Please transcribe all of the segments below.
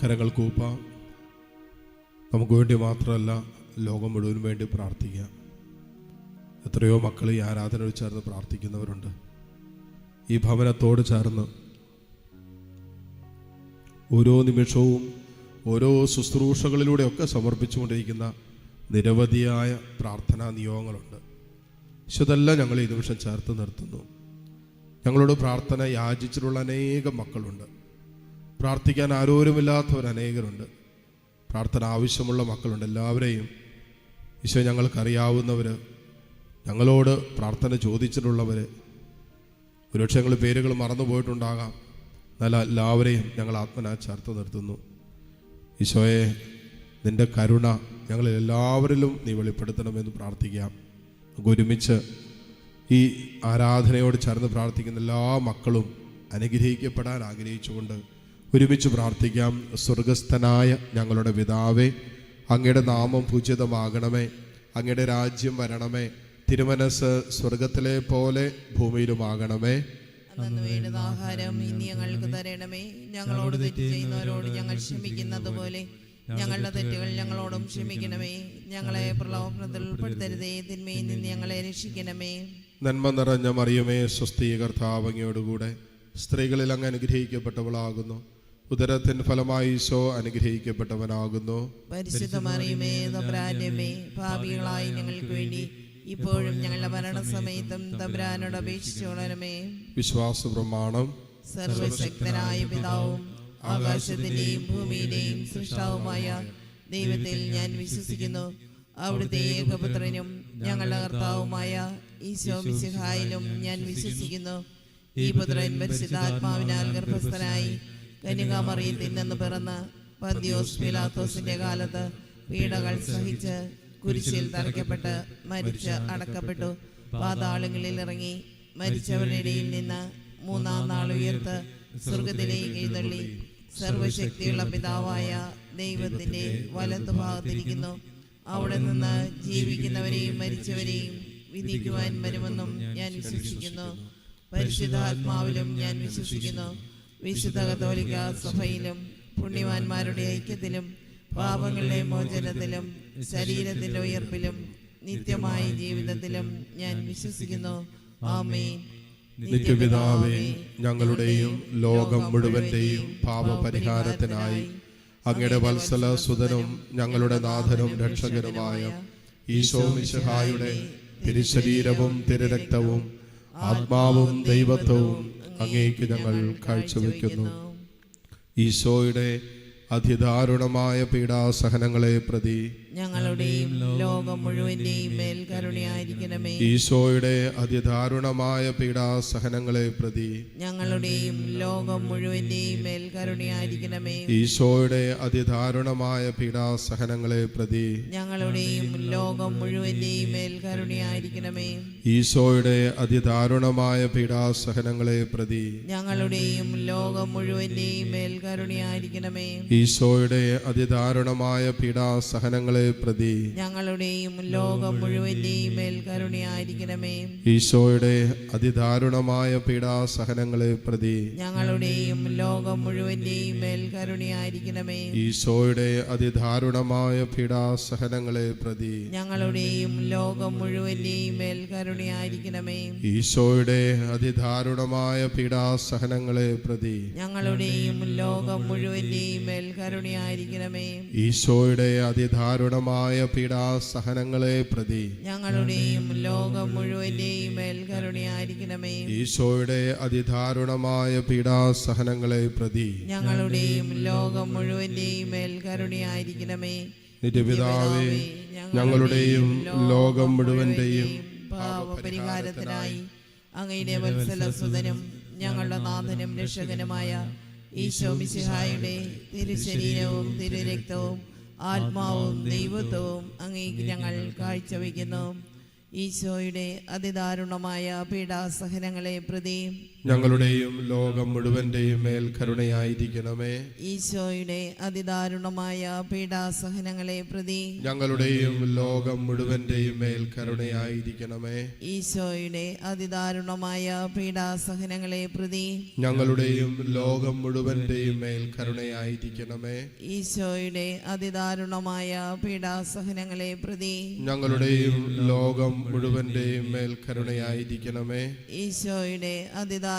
കരങ്ങൾ കൂപ്പാം. നമുക്ക് വേണ്ടി മാത്രമല്ല, ലോകം മുഴുവനും വേണ്ടി പ്രാർത്ഥിക്കാം. എത്രയോ മക്കൾ ഈ ആരാധനയോട് ചേർന്ന് പ്രാർത്ഥിക്കുന്നവരുണ്ട്. ഈ ഭവനത്തോട് ചേർന്ന് ഓരോ നിമിഷവും ഓരോ ശുശ്രൂഷകളിലൂടെയൊക്കെ സമർപ്പിച്ചുകൊണ്ടിരിക്കുന്ന നിരവധിയായ പ്രാർത്ഥനാ നിയോഗങ്ങളുണ്ട്. ഇതെല്ലാം ഞങ്ങൾ ഈ നിമിഷം ചേർത്ത് നിർത്തുന്നു. ഞങ്ങളോട് പ്രാർത്ഥന യാചിച്ചിട്ടുള്ള അനേകം മക്കളുണ്ട്. പ്രാർത്ഥിക്കാൻ ആരോരുമില്ലാത്തവർ അനേകരുണ്ട്. പ്രാർത്ഥന ആവശ്യമുള്ള മക്കളുണ്ട്. എല്ലാവരെയും ഈശോ ഞങ്ങൾക്കറിയാവുന്നവർ, ഞങ്ങളോട് പ്രാർത്ഥന ചോദിച്ചിട്ടുള്ളവർ, ഒരുപക്ഷെ ഞങ്ങൾ പേരുകൾ മറന്നുപോയിട്ടുണ്ടാകാം. എന്നാൽ എല്ലാവരെയും ഞങ്ങൾ ആത്മനാ ചേർത്ത് നിർത്തുന്നു. ഈശോയെ, നിൻ്റെ കരുണ ഞങ്ങളിൽ എല്ലാവരിലും നീ വെളിപ്പെടുത്തണമെന്ന് പ്രാർത്ഥിക്കാം. നമുക്ക് ഒരുമിച്ച് ഈ ആരാധനയോട് ചേർന്ന് പ്രാർത്ഥിക്കുന്ന എല്ലാ മക്കളും അനുഗ്രഹിക്കപ്പെടാൻ ആഗ്രഹിച്ചുകൊണ്ട് ഒരുമിച്ച് പ്രാർത്ഥിക്കാം. സ്വർഗസ്ഥനായ ഞങ്ങളുടെ പിതാവേ, അങ്ങയുടെ നാമം പൂജിതമാകണമേ, അങ്ങയുടെ രാജ്യം വരണമേ, തിരുമനസ് സ്വർഗത്തിലെ പോലെ ഭൂമിയിലുമാകണമേ. വേണ്ടുന്ന ആഹാരം ഇനി ഞങ്ങൾക്ക് തരണമേ. ഞങ്ങളോട് തെറ്റ് ചെയ്യുന്നവരോട് ഞങ്ങൾ ക്ഷമിക്കുന്നത് പോലെ ഞങ്ങളുടെ തെറ്റുകൾ ഞങ്ങളോടും ക്ഷമിക്കണമേ. ഞങ്ങളെ പ്രലോഭനത്തിൽ ഉൾപ്പെടുത്തരുതേ, തിന്മയിൽ നിന്ന് ഞങ്ങളെ രക്ഷിക്കണമേ. നന്മ നിറഞ്ഞ മറിയമേ, സ്വസ്തി, കർത്താവ് അങ്ങയോടുകൂടെ സ്ത്രീകളിൽ അങ്ങ് അനുഗ്രഹിക്കപ്പെട്ടവളാകുന്നു. ഉദരത്തിൻ ഫലമായി ഈശോ അനുഗ്രഹിക്കപ്പെട്ടവനാകുന്നു. പരിശുദ്ധ മറിയമേ, തമ്പുരാന്റെ അമ്മേ, പാപികളായി ഞങ്ങൾക്ക് വേണ്ടി ഇപ്പോഴും ഞങ്ങളുടെ മരണസമയത്തും തമ്പുരാനോട് അപേക്ഷിച്ചുകൊള്ളണമേ. വിശ്വാസ പ്രമാണം. സർവശക്തനായ പിതാവും ആകാശത്തിന്റെയും ഭൂമിയുടെയും സൃഷ്ടാവുമായ ദൈവത്തിൽ ഞാൻ വിശ്വസിക്കുന്നു. അവിടുത്തെ ഏകപുത്രനും ഞങ്ങളുടെ കർത്താവുമായ ഈശോ മിശിഹായിലും ഞാൻ വിശ്വസിക്കുന്നു. ഈ പുത്രൻ പരിശുദ്ധാത്മാവിനാൽ ഗർഭസ്ഥനായി കന്യകാമറിയത്തിൽ നിന്ന് പിറന്ന് പന്തിയോസ് പീലാത്തോസിന്റെ കാലത്ത് പീഡകൾ സഹിച്ച് കുരിശിൽ തറയ്ക്കപ്പെട്ട് മരിച്ച് അടക്കപ്പെട്ടു. പാതാളങ്ങളിൽ ഇറങ്ങി മരിച്ചവരുടെ ഇടയിൽ നിന്ന് മൂന്നാം നാൾ ഉയർത്ത് സ്വർഗത്തിലേക്ക് എഴുന്നള്ളി സർവശക്തിയുള്ള പിതാവായ ദൈവത്തിന്റെ വലത്തുഭാഗത്തിരിക്കുന്നു. അവിടെ നിന്ന് ജീവിക്കുന്നവരെയും മരിച്ചവരെയും വിധിക്കുവാൻ വരുമെന്നും ഞാൻ വിശ്വസിക്കുന്നു. പരിശുദ്ധാത്മാവിലും ഞാൻ വിശ്വസിക്കുന്നു. വിശുദ്ധ കത്തോലിക്ക സഭയിലും പുണ്യവാന്മാരുടെ ഐക്യത്തിലും പാപങ്ങളുടെ മോചനത്തിലും ശരീരത്തിന്റെ ഉയർപ്പിലും നിത്യമായ ജീവിതത്തിലും ഞാൻ വിശ്വസിക്കുന്നു. ആമേൻ. നിത്യപിതാവേ, ഞങ്ങളുടെയും ലോകം മുഴുവന്റെയും പാപപരിഹാരത്തിനായി അങ്ങയുടെ വത്സല സുതനും ഞങ്ങളുടെ നാഥനും രക്ഷകനുമായ ഈശോ മിശിഹായുടെ തിരുശരീരവും തിരുരക്തവും ആത്മാവും ദൈവത്വവും അങ്ങേക്ക് ഞങ്ങൾ കാഴ്ചവെക്കുന്നു. ഈശോയുടെ അതിദാരുണമായ പീഡാസഹനങ്ങളെ പ്രതി ഞങ്ങളുടെയും ലോകം മുഴുവന്റെയും മേൽ കരുണയായിരിക്കണമേ. ഈശോയുടെ അതിദാരുണമായ പീഡാസഹനങ്ങളെ പ്രതി ഞങ്ങളുടെയും ലോകം മുഴുവന്റെയും മേൽ കരുണയായിരിക്കണമേ. ഈശോയുടെ അതിദാരുണമായ പീഡാസഹനങ്ങളെ പ്രതി ഞങ്ങളുടെയും ലോകം മുഴുവന്റെയും മേൽ കരുണയായിരിക്കണമേ. ഈശോയുടെ അതിദാരുണമായ പീഡാസഹനങ്ങളെ പ്രതി ഞങ്ങളുടെയും ലോകം മുഴുവന്റെയും മേൽ കരുണയായിരിക്കണമേ. ഈശോയുടെ അതിദാരുണമായ പീഡാസഹനങ്ങളെ പ്രതി ഞങ്ങളുടെയും ലോകം മുഴുവന്റെയും മേൽ കരുണയായിരിക്കണമേ. ഈശോയുടെ അതിദാരുണമായ പീഡാസഹനങ്ങളെ പ്രതി ഞങ്ങളുടെയും ലോകം മുഴുവന്റെയും മേൽ കരുണയായിരിക്കണമേ. ഈശോയുടെ അതിദാരുണമായ പീഡാസഹനങ്ങളെ പ്രതി ഞങ്ങളുടെയും ലോകം മുഴുവന്റെയും മേൽ കരുണയായിരിക്കണമേ. ഈശോയുടെ അതിദാരുണമായ പീഡാസഹനങ്ങളെ പ്രതി ഞങ്ങളുടെയും ലോകം മുഴുവന്റെയും മേൽ കരുണയായിരിക്കണമേ. ഈശോയുടെ അതിദാരുണമായ പീഡാസഹനങ്ങളെ പ്രതി ഞങ്ങളുടെയും ലോകം മുഴുവന്റെയും മേൽ കരുണയായിരിക്കണമേ. ഈശോയുടെ അതിദാരുണമായ പീഡാസഹനങ്ങളെ പ്രതി ഞങ്ങളുടെയും ലോകം മുഴുവന്റെയും മേൽ കരുണയായിരിക്കണമേ. നിത്യപിതാവേ, ഞങ്ങളുടെയും ലോകം മുഴുവന്റെയും പാപപരിഹാരത്തിനായി അങ്ങയുടെ വത്സലസുതനും ഞങ്ങളുടെ നാഥനും രക്ഷകനുമായ ഈശോ മിശിഹായുടെ തിരുശരീരവും തിരുരക്തവും ആത്മാവും ദൈവത്വവും അങ്ങേക്ക് ഞങ്ങൾ കാഴ്ചവെക്കുന്നു. ഈശോയുടെ അതിദാരുണമായ പീഡാസഹനങ്ങളെ പ്രതി ഞങ്ങളുടെയും ലോകം മുഴുവന്റെയും മേൽ കരുണയായിരിക്കണമേ. ഈശോയുടെ അതിദാരുണമായ പീഡാസഹനങ്ങളെ പ്രതി ഞങ്ങളുടെയും ലോകം മുഴുവന്റെയും മേൽ കരുണയായിരിക്കണമേ. ഈശോയുടെ അതിദാരുണമായ പീഡാസഹനങ്ങളെ പ്രതി ഞങ്ങളുടെയും ലോകം മുഴുവന്റെയും മേൽ കരുണയായിരിക്കണമേ. ഈശോയുടെ അതിദാരുണമായ പീഡാസഹനങ്ങളെ പ്രതി ഞങ്ങളുടെയും ലോകം മുഴുവന്റെയും മേൽ കരുണയായിരിക്കണമേ. ഈശോയുടെ അതിദാരുണമായ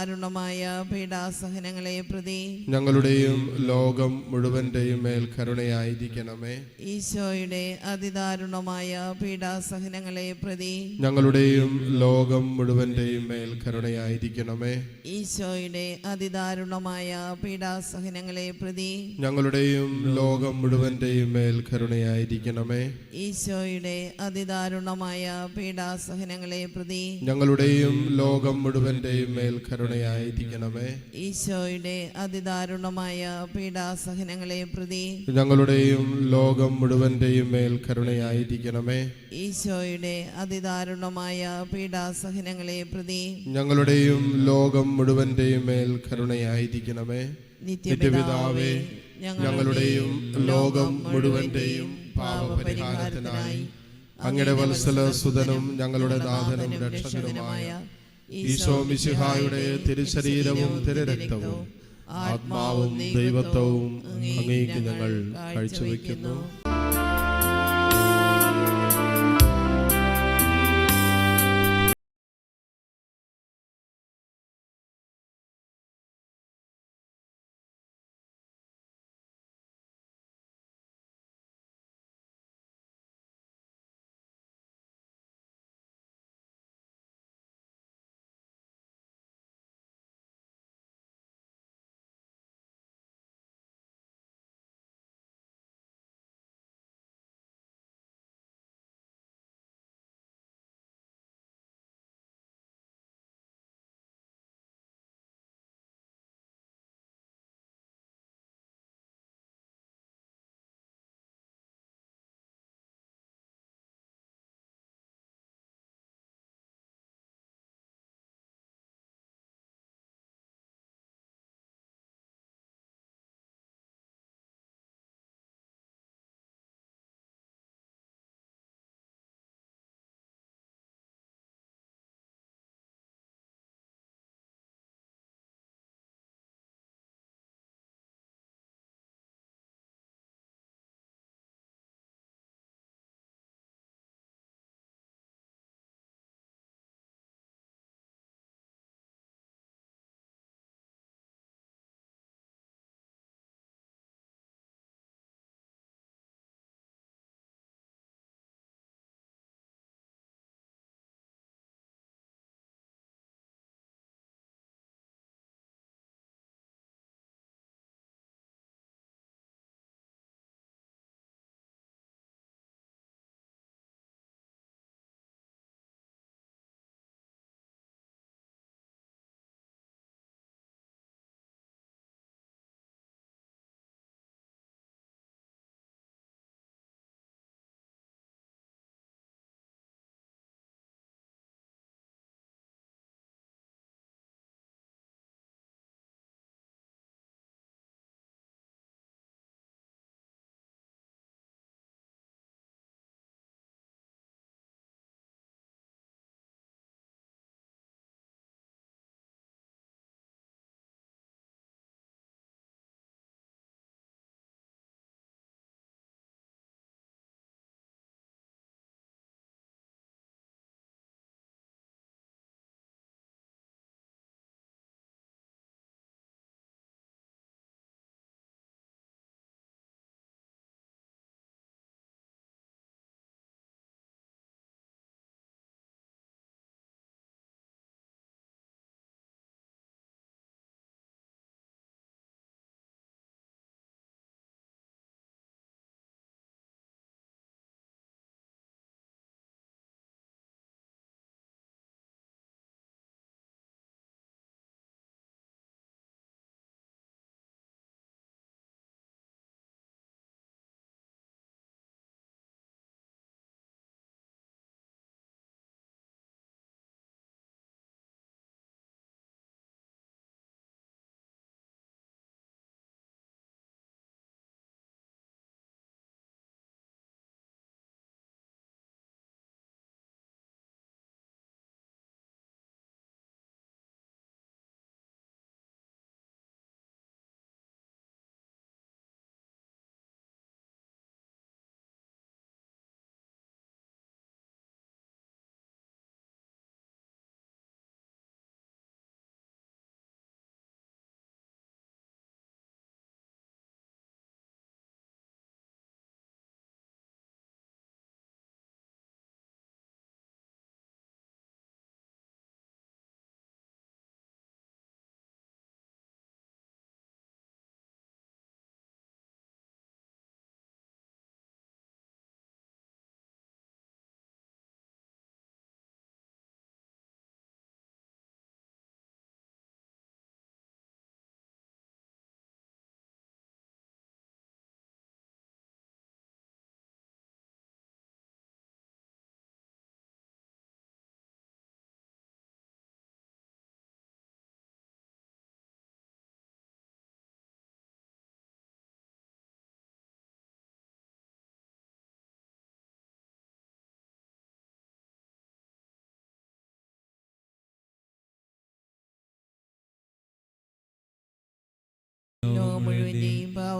പീഡാസഹനങ്ങളെ പ്രതി ഞങ്ങളുടെയും ലോകം മുഴുവന്റെയും മേൽ കരുണയായിരിക്കണമേ. ഈശോയുടെ അതിദാരുണമായ പീഡാസഹനങ്ങളെ പ്രതി ഞങ്ങളുടെയും ലോകം മുഴുവന്റെയും മേൽ കരുണയായിരിക്കണമേ. ഈശോയുടെ അതിദാരുണമായ പീഡാസഹനങ്ങളെ പ്രതി ഞങ്ങളുടെയും ലോകം മുഴുവന്റെയും മേൽ കരുണയായിരിക്കണമേ. ഈശോയുടെ അതിദാരുണമായ പീഡാസഹനങ്ങളെ പ്രതി ഞങ്ങളുടെയും ലോകം മുഴുവന്റെയും മേൽ കരുണയായിരിക്കണമേ. ഈശോയുടെ അതിദാരുണമായ പീഡാസഹനങ്ങളെ പ്രതി ഞങ്ങളുടെയും ലോകം മുഴുവന്റെയും മേൽ കരുണയായിരിക്കണമേ. ഈശോയുടെ അതിദാരുണമായ പീഡാസഹനങ്ങളെ പ്രതി ഞങ്ങളുടെയും ലോകം മുഴുവന്റെയും മേൽ കരുണയായിരിക്കണമേ. നിത്യപിതാവേ, ഞങ്ങളുടെയും ലോകം മുഴുവന്റെയും പാപപരിഹാരത്തിനായി അങ്ങയുടെ വത്സല സുതനും ഞങ്ങളുടെ നാഥനും രക്ഷകനുമായ ഈശോ മിശിഹായുടെ തിരുശരീരവും തിരുരക്തവും ആത്മാവും ദൈവത്വവും അങ്ങേക്ക് ഞങ്ങൾ കാഴ്ചവെക്കുന്നു.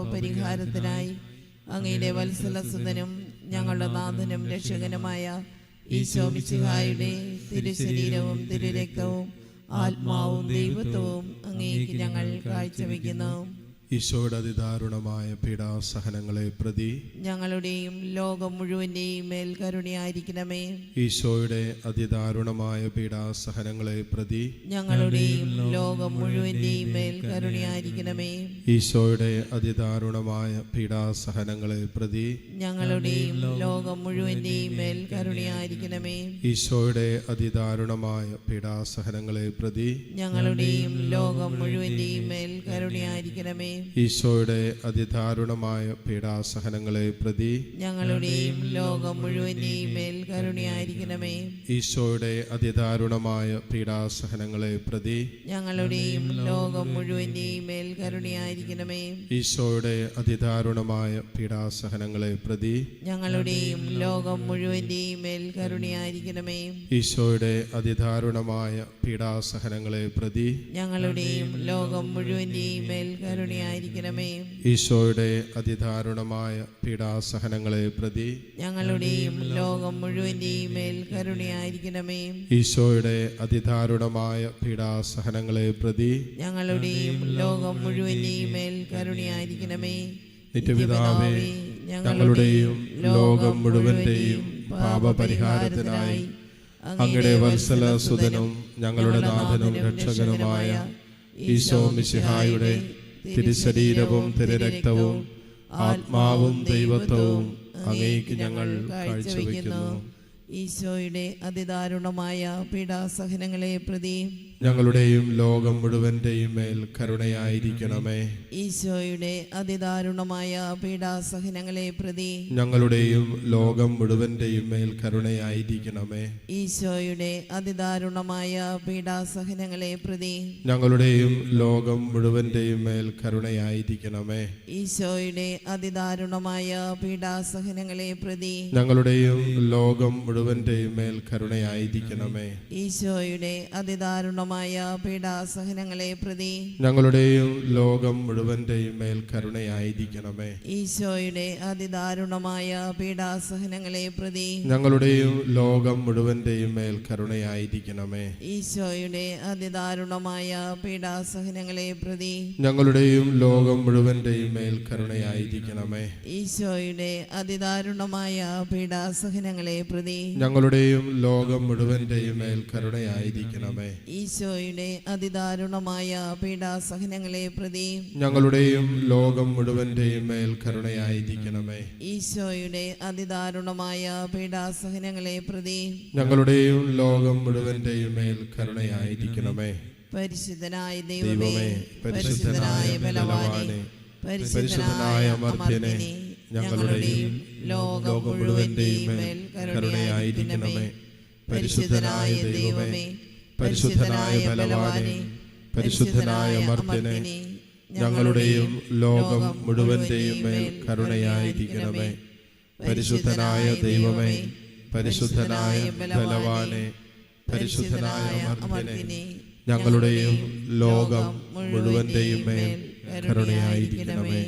പാപപരിഹാരത്തിനായി അങ്ങയുടെ വത്സലസുതനും ഞങ്ങളുടെ നാഥനും രക്ഷകനുമായ ഈശോ മിശിഹായുടെ തിരുശരീരവും തിരുരക്തവും ആത്മാവും ദൈവത്വവും അങ്ങേക്ക് ഞങ്ങൾ കാഴ്ചവെക്കുന്നു. ഈശോയുടെ അതിദാരുണമായ പീഡാസഹനങ്ങളെ പ്രതി ഞങ്ങളുടെയും ലോകം മുഴുവന്റെയും മേൽ കരുണയായിരിക്കണമേ. ഈശോയുടെ അതിദാരുണമായ പീഡാസഹനങ്ങളെ പ്രതി ഞങ്ങളുടെയും ലോകം മുഴുവന്റെയും മേൽ കരുണയായിരിക്കണമേ. ഈശോയുടെ അതിദാരുണമായ പീഡാസഹനങ്ങളെ പ്രതി ഞങ്ങളുടെയും ലോകം മുഴുവന്റെയും മേൽ കരുണയായിരിക്കണമേ. ഈശോയുടെ അതിദാരുണമായ പീഡാസഹനങ്ങളെ പ്രതി ഞങ്ങളുടെയും ലോകം മുഴുവന്റെയും മേൽ കരുണയായിരിക്കണമേ. ഈശോയുടെ അതിദാരുണമായ പീഡാസഹനങ്ങളെ പ്രതി ഞങ്ങളുടെയും ലോകം മുഴുവന്റെയും മേൽ കരുണയായിരിക്കണമേ. ഈശോയുടെ അതിദാരുണമായ പീഡാസഹനങ്ങളെ പ്രതി ഞങ്ങളുടെയും ലോകം മുഴുവന്റെയും മേൽ കരുണയായിരിക്കണമേ. ഈശോയുടെ അതിദാരുണമായ പീഡാസഹനങ്ങളെ പ്രതി ഞങ്ങളുടെയും ലോകം മുഴുവന്റെയും മേൽ കരുണയായിരിക്കണമേ. ഈശോയുടെ അതിദാരുണമായ പീഡാസഹനങ്ങളെ പ്രതി ഞങ്ങളുടെയും ലോകം മുഴുവന്റെയും മേൽ കരുണയായിരിക്കണമേ. ഈശോയുടെ അതിദാരുണമായ പീഡാസഹനങ്ങളെ പ്രതി ഞങ്ങളുടെയും ലോകം മുഴുവന്റെയും മേൽ കരുണയായിരിക്കണമേ. ഈശോയുടെ അതിദാരുണമായ പീഡാസഹനങ്ങളെ പ്രതി ഞങ്ങളുടെയും ലോകം മുഴുവന്റെയും മേൽ കരുണയായിരിക്കണമേ. നിത്യപിതാവേ, ഞങ്ങളുടെയും ലോകം മുഴുവന്റെയും പാപപരിഹാരത്തിനായി അങ്ങയുടെ വത്സല സുതനും ഞങ്ങളുടെ നാഥനും രക്ഷകനുമായ ഈശോ മിശിഹായുടെ തിരുശരീരവും തിരുരക്തവും ആത്മാവും ദൈവത്വവും അങ്ങേക്ക് ഞങ്ങൾ കാഴ്ചവെക്കുന്നു. ഈശോയുടെ അതിദാരുണമായ പീഡാസഹനങ്ങളെ പ്രതി ഞങ്ങളുടെയും ലോകം മുഴുവന്റെയും മേൽ കരുണയായിരിക്കണമേ. ഈശോയുടെ അതിദാരുണമായ പീഡാസഹനങ്ങളെ പ്രതി ഞങ്ങളുടെയും ലോകം മുഴുവന്റെയും മേൽ കരുണയായിരിക്കണമേ. ഈശോയുടെ അതിദാരുണമായ പീഡാസഹനങ്ങളെ പ്രതി ഞങ്ങളുടെയും ലോകം മുഴുവന്റെയും മേൽ കരുണയായിരിക്കണമേ. ഈശോയുടെ അതിദാരുണമായ പീഡാസഹനങ്ങളെ പ്രതി ഞങ്ങളുടെയും ലോകം മുഴുവന്റെയും മേൽ കരുണയായിരിക്കണമേ. ഈശോയുടെ അതിദാരുണമായ പീഡാസഹനങ്ങളെ പ്രതി ഞങ്ങളുടെയും ലോകം മുഴുവന്റെയും മേൽ കരുണയായിരിക്കണമേ. ഈശോയുടെ അതിദാരുണമായ പീഡാസഹനങ്ങളെ പ്രതി ഞങ്ങളുടെയും ലോകം മുഴുവന്റെയും മേൽ കരുണയായിരിക്കണമേ. ഈശോയുടെ അതിദാരുണമായ പീഡാസഹനങ്ങളെ പ്രതി ഞങ്ങളുടെയും ലോകം മുഴുവന്റെയും മേൽ കരുണയായിരിക്കണമേ. ഈശോയുടെ അതിദാരുണമായ പീഡാസഹനങ്ങളെ പ്രതി ഞങ്ങളുടെയും ലോകം മുഴുവന്റെയും മേൽ കരുണയായിരിക്കണമേ. ഈശോയുടെ അതിദാരുണമായ പീഡാസഹനങ്ങളെ പ്രതി ഞങ്ങളുടെയും ലോകം മുഴുവന്റെയും മേൽ കരുണയായിരിക്കണമേ. ഈശോയുടെ അതിദാരുണമായ പീഡാസഹനങ്ങളെ പ്രതി ഞങ്ങളുടെയും ലോകം മുഴുവന്റെയും മേൽ കരുണയായിരിക്കണമേ. പരിശുദ്ധനായ ദൈവമേ, ദൈവമേ, പരിശുദ്ധനായ ബലവാനെ, പരിശുദ്ധനായ അമർത്യനെ, ഞങ്ങളുടെയും ലോകം മുഴുവന്റെയും മേൽ കരുണയായിരിക്കണമേ. പരിശുദ്ധനായ ദൈവമേ, പരിശുദ്ധനായ ബലവാനെ, പരിശുദ്ധനായ അമർത്യനെ, ഞങ്ങളുടെയും ലോകം മുഴുവന്റെയും മേൽ കരുണയായിരിക്കണമേ. പരിശുദ്ധനായ ദൈവമേ, പരിശുദ്ധനായ ബലവാനെ, പരിശുദ്ധനായ അമർത്യനെ, ഞങ്ങളുടെയും ലോകം മുഴുവന്റെയും മേൽ കരുണയായിരിക്കണമേ.